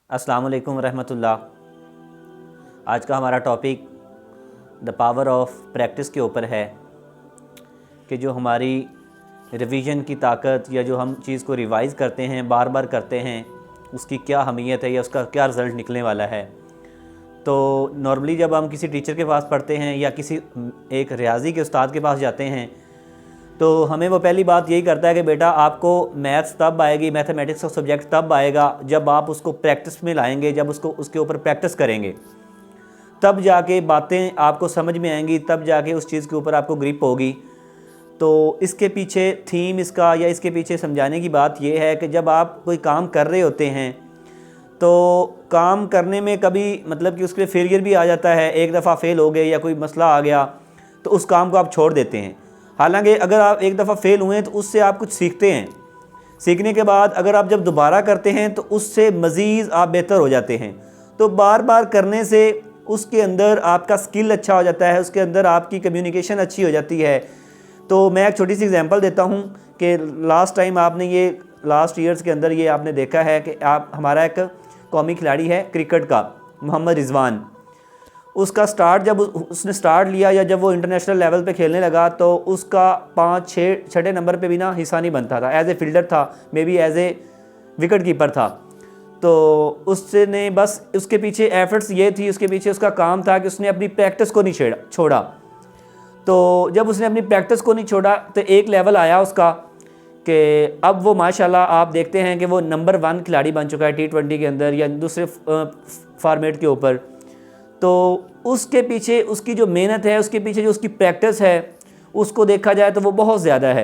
अस्सलाम वालेकुम रहमतुल्लाह। आज का हमारा topic the power of practice के ऊपर है कि जो हमारी रिवीजन की ताकत या जो हम चीज़ को रिवाइज़ करते हैं, बार बार करते हैं, उसकी क्या अहमियत है या उसका क्या रिज़ल्ट निकलने वाला है। तो नॉर्मली जब हम किसी टीचर के पास पढ़ते हैं या किसी एक रियाजी के उस्ताद के पास जाते हैं तो हमें वो पहली बात यही करता है कि बेटा आपको मैथ्स तब आएगी, मैथमेटिक्स का सब्जेक्ट तब आएगा जब आप उसको प्रैक्टिस में लाएंगे, जब उसके ऊपर प्रैक्टिस करेंगे, तब जाके बातें आपको समझ में आएंगी, तब जाके उस चीज़ के ऊपर आपको ग्रिप होगी। तो इसके पीछे थीम इसका या इसके पीछे समझाने की बात यह है कि जब आप कोई काम कर रहे होते हैं तो काम करने में कभी मतलब कि उसके फेलियर भी आ जाता है, एक दफ़ा फेल हो गए या कोई मसला आ गया तो उस काम को आप छोड़ देते हैं। हालांकि अगर आप एक दफ़ा फ़ेल हुए तो उससे आप कुछ सीखते हैं, सीखने के बाद अगर आप जब दोबारा करते हैं तो उससे मज़ीद आप बेहतर हो जाते हैं। तो बार बार करने से उसके अंदर आपका स्किल अच्छा हो जाता है, उसके अंदर आपकी कम्युनिकेशन अच्छी हो जाती है। तो मैं एक छोटी सी एग्जांपल देता हूँ कि लास्ट टाइम आपने ये लास्ट ईयर्स के अंदर ये आपने देखा है कि आप हमारा एक कौमी खिलाड़ी है क्रिकेट का, मोहम्मद रिजवान। उसका स्टार्ट जब उसने स्टार्ट लिया या जब वो इंटरनेशनल लेवल पे खेलने लगा तो उसका 5-6 नंबर पे भी ना हिस्सा नहीं बनता था। एज ए फील्डर था, maybe as a wicket keeper था। तो उसने बस उसके पीछे एफर्ट्स ये थी, उसके पीछे उसका काम था कि उसने अपनी प्रैक्टिस को नहीं छोड़ा। तो जब उसने अपनी प्रैक्टिस को नहीं छोड़ा तो एक लेवल आया उसका कि अब वो माशाल्लाह आप देखते हैं कि वो नंबर 1 खिलाड़ी बन चुका है T20 के अंदर या दूसरे फॉर्मेट के ऊपर। तो उसके पीछे उसकी जो मेहनत है, उसके पीछे जो उसकी प्रैक्टिस है, उसको देखा जाए तो वो बहुत ज़्यादा है।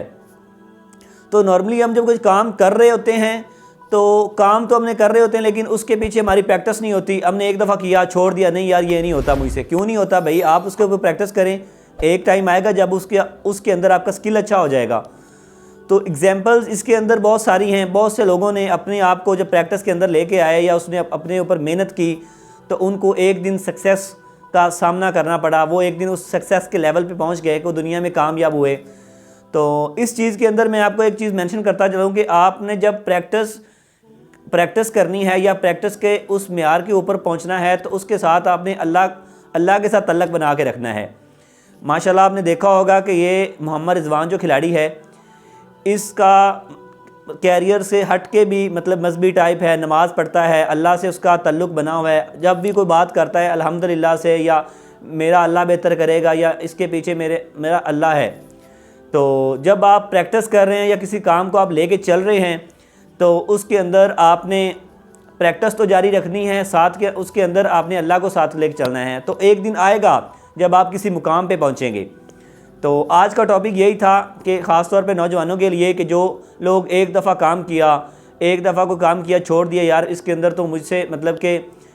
तो नॉर्मली हम जब कुछ काम कर रहे होते हैं तो काम तो हमने कर रहे होते हैं लेकिन उसके पीछे हमारी प्रैक्टिस नहीं होती। हमने एक दफ़ा किया छोड़ दिया, नहीं यार ये नहीं होता मुझसे। क्यों नहीं होता भाई? आप उसके ऊपर प्रैक्टिस करें, एक टाइम आएगा जब उसके अंदर आपका स्किल अच्छा हो जाएगा। तो एग्जांपल्स इसके अंदर बहुत सारी हैं। बहुत से लोगों ने अपने आप को जब प्रैक्टिस के अंदर लेके आए या उसने अपने ऊपर मेहनत की तो उनको एक दिन सक्सेस का सामना करना पड़ा। वो एक दिन उस सक्सेस के लेवल पे पहुंच गए कि वो दुनिया में कामयाब हुए। तो इस चीज़ के अंदर मैं आपको एक चीज़ मेंशन करता चलूँ कि आपने जब प्रैक्टिस करनी है या प्रैक्टिस के उस मेयार के ऊपर पहुंचना है तो उसके साथ आपने अल्लाह के साथ तल्लक बना के रखना है। माशाल्लाह आपने देखा होगा कि ये मोहम्मद रिजवान जो खिलाड़ी है, इसका कैरियर से हट के भी मतलब मजहबी टाइप है, नमाज़ पढ़ता है, अल्लाह से उसका ताल्लुक़ बना हुआ है। जब भी कोई बात करता है अल्हम्दुलिल्लाह से या मेरा अल्लाह बेहतर करेगा या इसके पीछे मेरा अल्लाह है। तो जब आप प्रैक्टिस कर रहे हैं या किसी काम को आप लेके चल रहे हैं तो उसके अंदर आपने प्रैक्टिस तो जारी रखनी है, साथ के उसके अंदर आपने अल्लाह को साथ लेके चलना है। तो एक दिन आएगा जब आप किसी मुकाम पे पहुँचेंगे। तो आज का टॉपिक यही था कि ख़ास तौर पे नौजवानों के लिए कि जो लोग एक दफ़ा काम किया, एक दफ़ा को काम किया छोड़ दिया, यार इसके अंदर तो मुझसे मतलब कि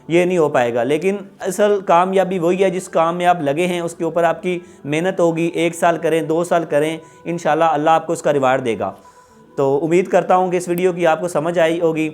ये नहीं हो पाएगा। लेकिन असल कामयाबी वही है जिस काम में आप लगे हैं, उसके ऊपर आपकी मेहनत होगी। 1 साल करें, 2 साल करें, इंशाल्लाह अल्लाह आपको उसका रिवार्ड देगा। तो उम्मीद करता हूँ कि इस वीडियो की आपको समझ आई होगी।